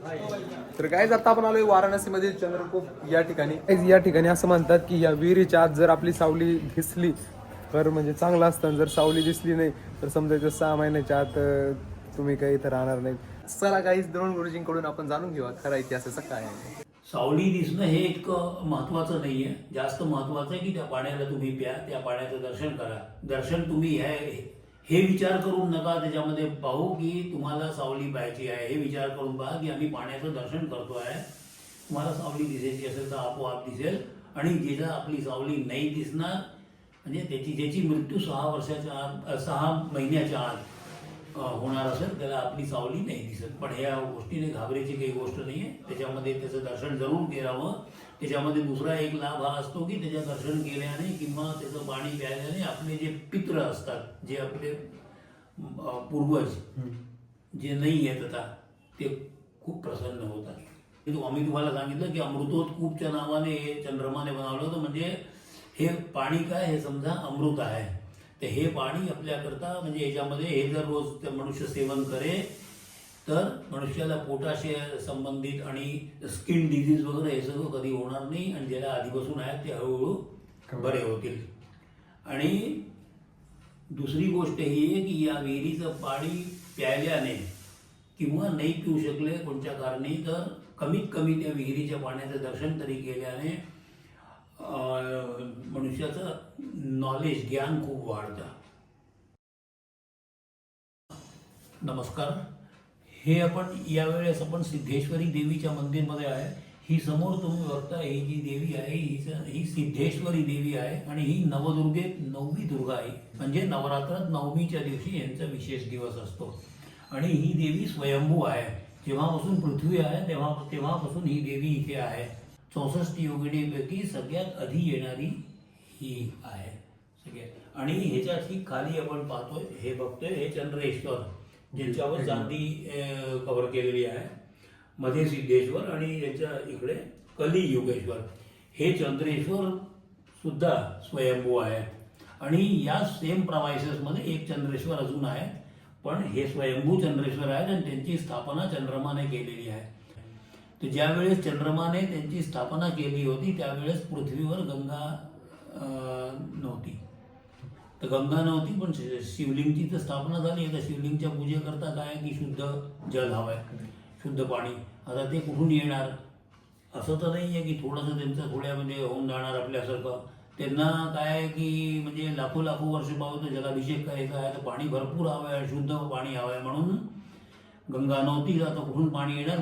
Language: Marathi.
तर काय आता आपण आलोय वाराणसीमधील चंद्रकूप या ठिकाणी. या ठिकाणी असं म्हणतात की या विहिरीच्या आत जर आपली सावली दिसली तर म्हणजे चांगलं असतं, जर सावली दिसली नाही तर समजायचं 6 महिन्याच्या आत तुम्ही काही इथं राहणार नाही. चला काहीच द्रोण गुरुजींकडून आपण जाणून घेऊया खरा इतिहासाचं काय आहे. सावली दिसणं हे इतकं महत्वाचं नाहीये. जास्त महत्वाचं आहे की त्या पाण्याला तुम्ही प्या, त्या पाण्याचं दर्शन करा. दर्शन तुम्ही हे विचार करून नका त्याच्यामध्ये पाहू की तुम्हाला सावली पाहायची आहे. हे विचार करून पहा की आम्ही पाण्याचं दर्शन करतो आहे. तुम्हाला सावली दिसायची असेल तर आपोआप दिसेल, आणि ज्याला आपली सावली नाही दिसणार म्हणजे ज्याची मृत्यू 6 महिन्याच्या आत होणार असेल त्याला आपली सावली नाही दिसत. पण ह्या गोष्टीने घाबरायची काही गोष्ट नाही आहे. त्याच्यामध्ये त्याचं दर्शन जरूर करावं. त्याच्यामध्ये दुसरा एक लाभ हा असतो की त्याचं दर्शन केल्याने किंवा त्याचं पाणी प्यायल्याने आपले जे पित्र असतात, जे आपले पूर्वज जे नाही आहेत आता, ते खूप प्रसन्न होतात. आम्ही तुम्हाला सांगितलं की अमृतोत्कूपच्या नावाने हे चंद्रमाने बनवलं होतं. म्हणजे हे पाणी काय, हे समजा अमृत आहे. तर हे पाणी आपल्याकरता म्हणजे याच्यामध्ये हे जर रोज मनुष्य सेवन करे तर मनुष्याला पोटाशी संबंधित आणि स्किन डिझीज वगैरे हे सगळं कधी होणार नाही, आणि ज्याला आधीपासून आहेत ते हळूहळू बरे होतील. आणि दुसरी गोष्ट ही आहे की या विहिरीचं पाणी प्यायल्याने किंवा नाही पिऊ शकले कोणत्या कारणी तर कमीत कमी त्या विहिरीच्या पाण्याचं दर्शन तरी केल्याने मनुष्याचं नॉलेज, ज्ञान खूप वाढतं. नमस्कार. हे आपण यावेळेस आपण सिद्धेश्वरी देवीच्या मंदिरमध्ये आहे. ही समोर तुम्ही बघता ही जी देवी आहे ही सिद्धेश्वरी देवी आहे, आणि ही नवदुर्गेत 9वी दुर्गा आहे. म्हणजे नवरात्रात 9वीच्या दिवशी यांचा विशेष दिवस असतो. आणि ही देवी स्वयंभू आहे. जेव्हापासून पृथ्वी आहे तेव्हापासून ही देवी इथे आहे. 64 योगिनीपैकी सगळ्यात आधी येणारी ही आहे सगळ्यात. आणि ह्याच्या ठीक खाली आपण पाहतोय, हे बघतोय, हे चंद्रेश्वर ज्यांच्यावर चांदी कव्हर केलेली आहे. मध्ये सिद्धेश्वर आणि याच्या इकडे कलियुगेश्वर. हे चंद्रेश्वर सुद्धा स्वयंभू आहे. आणि या सेम प्रमाइसेसमध्ये एक चंद्रेश्वर अजून आहे, पण हे स्वयंभू चंद्रेश्वर आहेत आणि त्यांची स्थापना चंद्रमाने केलेली आहे. तर ज्यावेळेस चंद्रमाने त्यांची स्थापना केली होती त्यावेळेस पृथ्वीवर गंगा नव्हती. तर गंगा नव्हती, पण शिवलिंगची तर स्थापना झाली. आता शिवलिंगच्या पूजेकरता काय की शुद्ध जल हवं आहे, शुद्ध पाणी. आता ते कुठून येणार असं तर नाही आहे की थोडंसं त्यांचं थोड्यामध्ये होऊन जाणार आपल्यासारखं. त्यांना काय आहे की म्हणजे लाखो वर्ष पाहून जलाभिषेक करायचा आहे, तर पाणी भरपूर हवं आहे, शुद्ध पाणी हवं आहे. म्हणून गंगा नव्हती, आता कुठून पाणी येणार.